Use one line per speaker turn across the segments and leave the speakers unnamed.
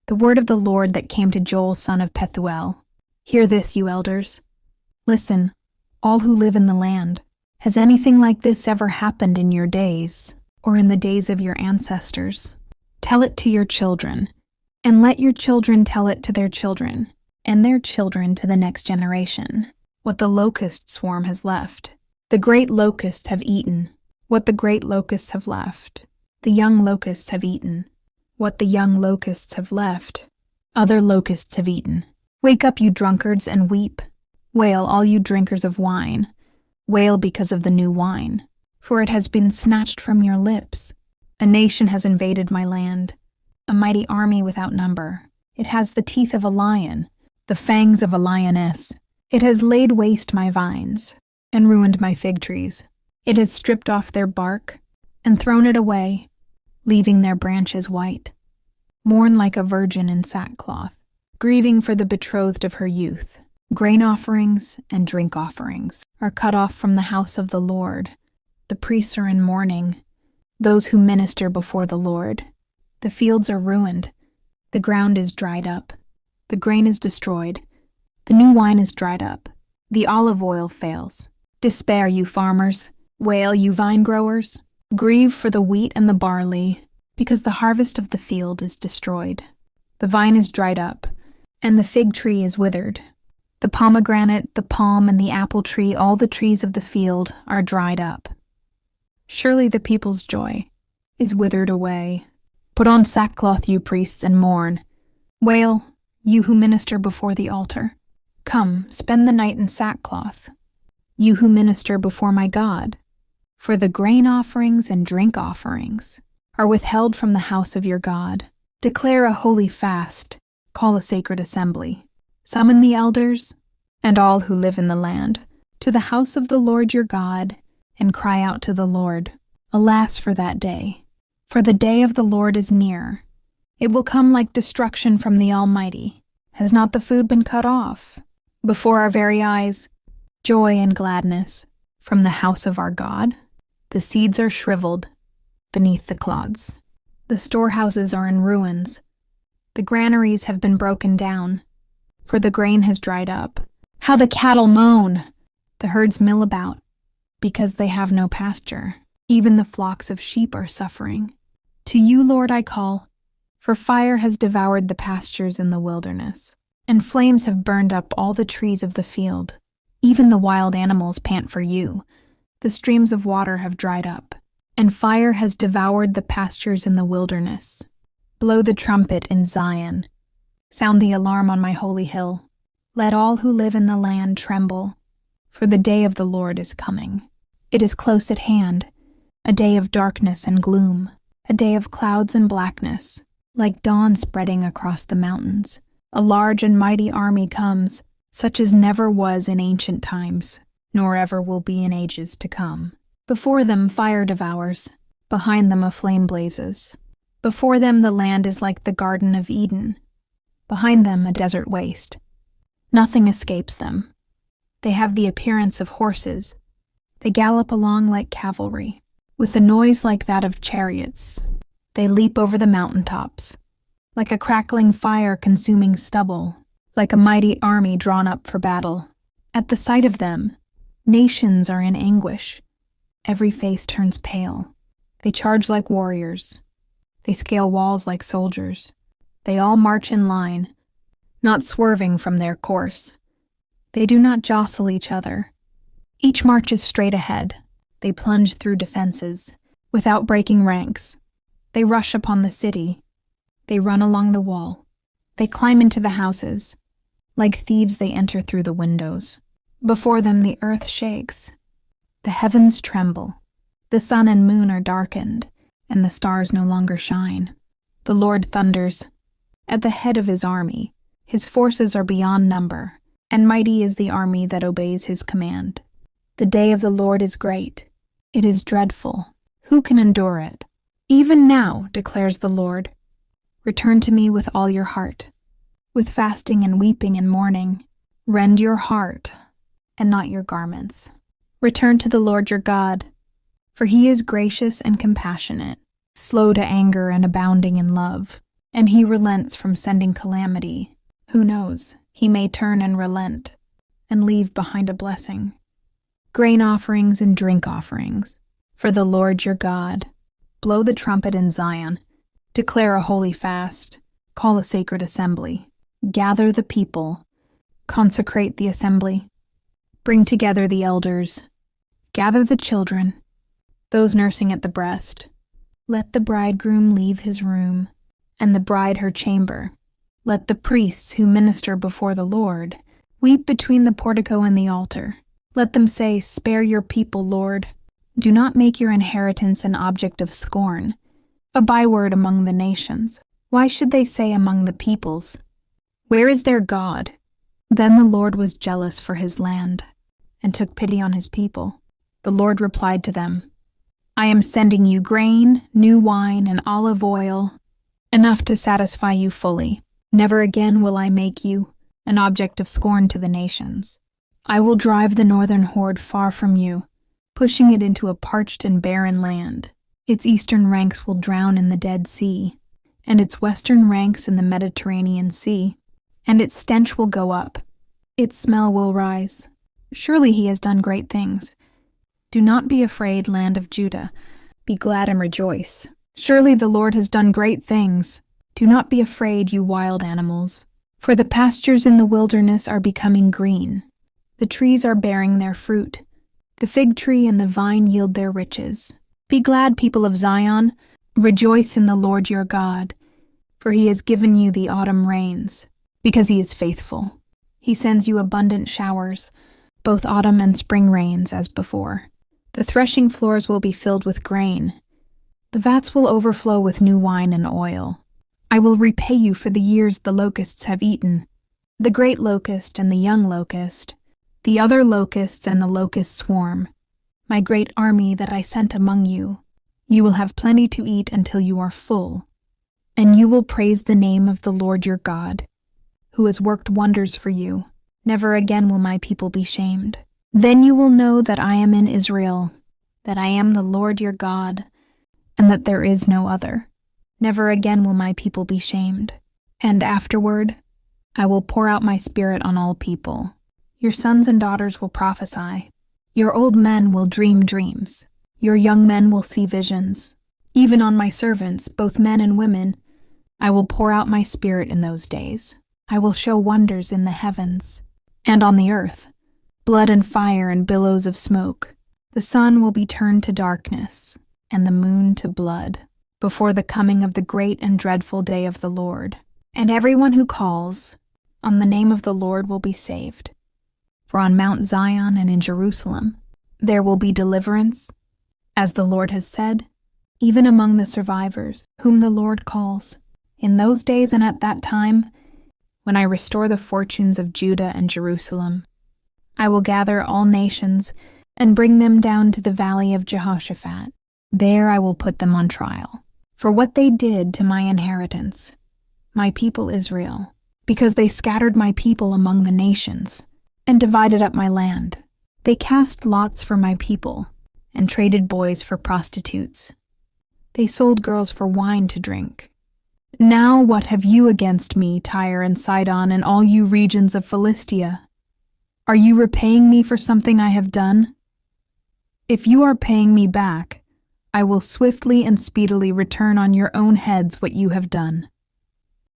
The word of the Lord that came to Joel son of Pethuel. Hear this, you elders. Listen, all who live in the land. Has anything like this ever happened in your days, or in the days of your ancestors? Tell it to your children, and let your children tell it to their children, and their children to the next generation, what the locust swarm has left. The great locusts have eaten, what the great locusts have left. The young locusts have eaten, what the young locusts have left. Other locusts have eaten. Wake up, you drunkards, and weep. Wail, all you drinkers of wine. Wail because of the new wine, for it has been snatched from your lips. A nation has invaded my land, a mighty army without number. It has the teeth of a lion, the fangs of a lioness. It has laid waste my vines, and ruined my fig trees. It has stripped off their bark, and thrown it away, leaving their branches white. Mourn like a virgin in sackcloth, grieving for the betrothed of her youth. Grain offerings and drink offerings are cut off from the house of the Lord. The priests are in mourning, those who minister before the Lord. The fields are ruined, the ground is dried up, the grain is destroyed, the new wine is dried up, the olive oil fails. Despair, you farmers, wail, you vine growers. Grieve for the wheat and the barley, because the harvest of the field is destroyed. The vine is dried up, and the fig tree is withered. The pomegranate, the palm, and the apple tree, all the trees of the field, are dried up. Surely the people's joy is withered away. Put on sackcloth, you priests, and mourn. Wail, you who minister before the altar. Come, spend the night in sackcloth, you who minister before my God. For the grain offerings and drink offerings are withheld from the house of your God. Declare a holy fast, call a sacred assembly. Summon the elders and all who live in the land to the house of the Lord your God, and cry out to the Lord. Alas for that day, for the day of the Lord is near. It will come like destruction from the Almighty. Has not the food been cut off? Before our very eyes, joy and gladness from the house of our God. The seeds are shriveled beneath the clods. The storehouses are in ruins. The granaries have been broken down, for the grain has dried up. How the cattle moan! The herds mill about, because they have no pasture. Even the flocks of sheep are suffering. To you, Lord, I call, for fire has devoured the pastures in the wilderness, and flames have burned up all the trees of the field. Even the wild animals pant for you. The streams of water have dried up, and fire has devoured the pastures in the wilderness. Blow the trumpet in Zion. Sound the alarm on my holy hill. Let all who live in the land tremble, for the day of the Lord is coming. It is close at hand, a day of darkness and gloom, a day of clouds and blackness, like dawn spreading across the mountains. A large and mighty army comes, such as never was in ancient times, nor ever will be in ages to come. Before them fire devours, behind them a flame blazes. Before them the land is like the Garden of Eden, behind them a desert waste. Nothing escapes them. They have the appearance of horses. They gallop along like cavalry, with a noise like that of chariots. They leap over the mountaintops, like a crackling fire consuming stubble, like a mighty army drawn up for battle. At the sight of them, nations are in anguish. Every face turns pale. They charge like warriors. They scale walls like soldiers. They all march in line, not swerving from their course. They do not jostle each other. Each marches straight ahead. They plunge through defenses, without breaking ranks. They rush upon the city. They run along the wall. They climb into the houses. Like thieves they enter through the windows. Before them the earth shakes. The heavens tremble. The sun and moon are darkened, and the stars no longer shine. The Lord thunders. At the head of his army, his forces are beyond number, and mighty is the army that obeys his command. The day of the Lord is great. It is dreadful. Who can endure it? Even now, declares the Lord, return to me with all your heart, with fasting and weeping and mourning. Rend your heart, and not your garments. Return to the Lord your God, for he is gracious and compassionate, slow to anger and abounding in love, and he relents from sending calamity. Who knows, he may turn and relent, and leave behind a blessing. Grain offerings and drink offerings, for the Lord your God. Blow the trumpet in Zion, declare a holy fast, call a sacred assembly. Gather the people, consecrate the assembly. Bring together the elders, gather the children, those nursing at the breast. Let the bridegroom leave his room, and the bride her chamber. Let the priests who minister before the Lord weep between the portico and the altar. Let them say, "Spare your people, Lord. Do not make your inheritance an object of scorn, a byword among the nations. Why should they say among the peoples, 'Where is their God?'" Then the Lord was jealous for his land, and took pity on his people. The Lord replied to them, "I am sending you grain, new wine, and olive oil, enough to satisfy you fully. Never again will I make you an object of scorn to the nations. I will drive the northern horde far from you, pushing it into a parched and barren land. Its eastern ranks will drown in the Dead Sea, and its western ranks in the Mediterranean Sea. And its stench will go up, its smell will rise. Surely he has done great things. Do not be afraid, land of Judah. Be glad and rejoice. Surely the Lord has done great things. Do not be afraid, you wild animals. For the pastures in the wilderness are becoming green. The trees are bearing their fruit. The fig tree and the vine yield their riches. Be glad, people of Zion. Rejoice in the Lord your God, for he has given you the autumn rains, because he is faithful. He sends you abundant showers, both autumn and spring rains as before. The threshing floors will be filled with grain. The vats will overflow with new wine and oil. I will repay you for the years the locusts have eaten, the great locust and the young locust, the other locusts and the locust swarm, my great army that I sent among you. You will have plenty to eat until you are full, and you will praise the name of the Lord your God, who has worked wonders for you. Never again will my people be shamed. Then you will know that I am in Israel, that I am the Lord your God, and that there is no other. Never again will my people be shamed. And afterward, I will pour out my spirit on all people. Your sons and daughters will prophesy. Your old men will dream dreams. Your young men will see visions. Even on my servants, both men and women, I will pour out my spirit in those days. I will show wonders in the heavens and on the earth, blood and fire and billows of smoke. The sun will be turned to darkness and the moon to blood before the coming of the great and dreadful day of the Lord. And everyone who calls on the name of the Lord will be saved. For on Mount Zion and in Jerusalem there will be deliverance, as the Lord has said, even among the survivors, whom the Lord calls. In those days and at that time, when I restore the fortunes of Judah and Jerusalem, I will gather all nations and bring them down to the valley of Jehoshaphat. There I will put them on trial for what they did to my inheritance, my people Israel, because they scattered my people among the nations and divided up my land. They cast lots for my people and traded boys for prostitutes. They sold girls for wine to drink. Now what have you against me, Tyre and Sidon, and all you regions of Philistia? Are you repaying me for something I have done? If you are paying me back, I will swiftly and speedily return on your own heads what you have done.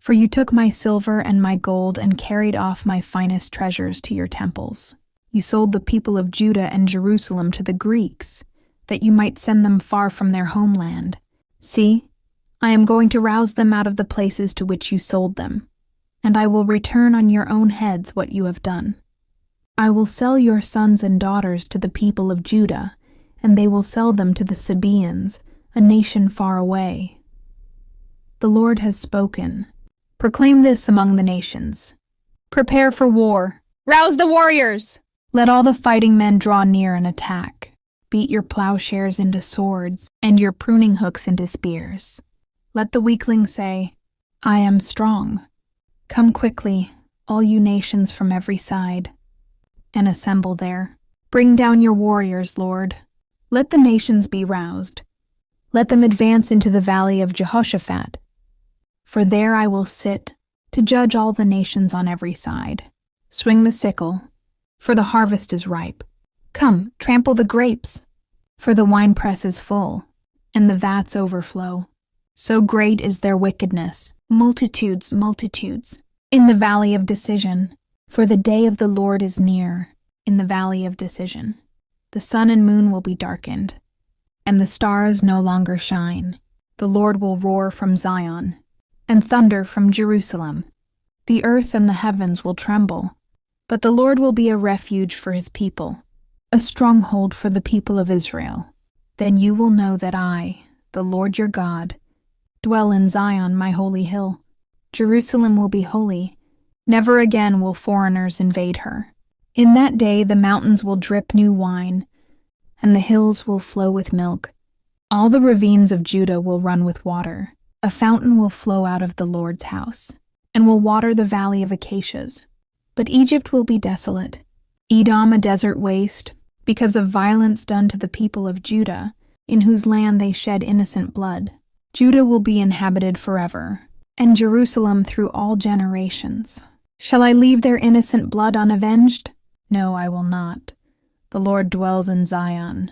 For you took my silver and my gold and carried off my finest treasures to your temples. You sold the people of Judah and Jerusalem to the Greeks, that you might send them far from their homeland. See, I am going to rouse them out of the places to which you sold them, and I will return on your own heads what you have done. I will sell your sons and daughters to the people of Judah, and they will sell them to the Sabaeans, a nation far away. The Lord has spoken. Proclaim this among the nations. Prepare for war. Rouse the warriors! Let all the fighting men draw near and attack. Beat your plowshares into swords and your pruning hooks into spears. Let the weakling say, I am strong. Come quickly, all you nations from every side, and assemble there. Bring down your warriors, Lord. Let the nations be roused. Let them advance into the valley of Jehoshaphat. For there I will sit, to judge all the nations on every side. Swing the sickle, for the harvest is ripe. Come, trample the grapes, for the winepress is full, and the vats overflow. So great is their wickedness, multitudes, multitudes, in the valley of decision. For the day of the Lord is near, in the valley of decision. The sun and moon will be darkened, and the stars no longer shine. The Lord will roar from Zion, and thunder from Jerusalem. The earth and the heavens will tremble, but the Lord will be a refuge for his people, a stronghold for the people of Israel. Then you will know that I, the Lord your God, dwell in Zion, my holy hill. Jerusalem will be holy. Never again will foreigners invade her. In that day the mountains will drip new wine, and the hills will flow with milk. All the ravines of Judah will run with water. A fountain will flow out of the Lord's house, and will water the valley of acacias. But Egypt will be desolate, Edom a desert waste, because of violence done to the people of Judah, in whose land they shed innocent blood. Judah will be inhabited forever, and Jerusalem through all generations. Shall I leave their innocent blood unavenged? No, I will not. The Lord dwells in Zion.